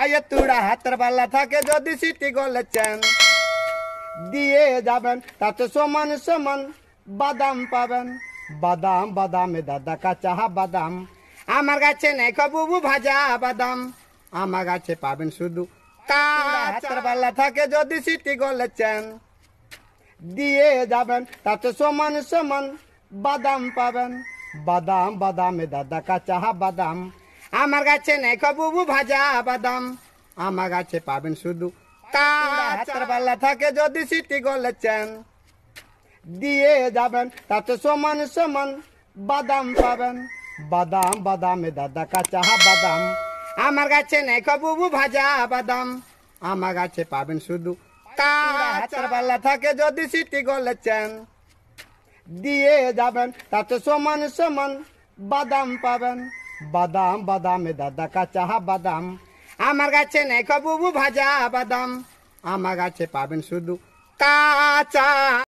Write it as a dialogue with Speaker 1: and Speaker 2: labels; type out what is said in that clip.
Speaker 1: পায়ে তুড়া হাতের বালা থাকে যদি সিটি গলেছেন দিয়ে যাবেন তাতে সমান সমান বাদাম পাবেন। বাদাম বাদামে দাদা কাঁচা বাদাম, আমার কাছে নেই বুবু ভাজা বাদাম, আমার কাছে পাবেন শুধু কাঁচা বালা থাকে যদি সিটি গলেছেন দিয়ে যাবেন তাতে সমান সমান বাদাম পাবেন। বাদাম বাদামে দাদা কাঁচা বাদাম, আমার কাছে নেই বুবু ভাজা বাদাম, আমার কাছে পাবেন শুধু কাঁচা বালা থাকে যদি সিটি গলেছেন দিয়ে যাবেন তাতে সমান সমান বাদাম পাবেন। বাদাম বাদামে দাদা কাঁচা বাদাম, আমার কাছে নেই বুবু ভাজা বাদাম, আমার কাছে পাবেন শুধু কাঁচা বালা থাকে যদি সিটি গলেছেন দিয়ে যাবেন তাতে সমান সমান বাদাম পাবেন। বাদাম বাদামে দাদা কাঁচা বাদাম, আমার কাছে নেই বুবু ভাজা বাদাম, আমার কাছে পাবেন শুধু কাঁচা।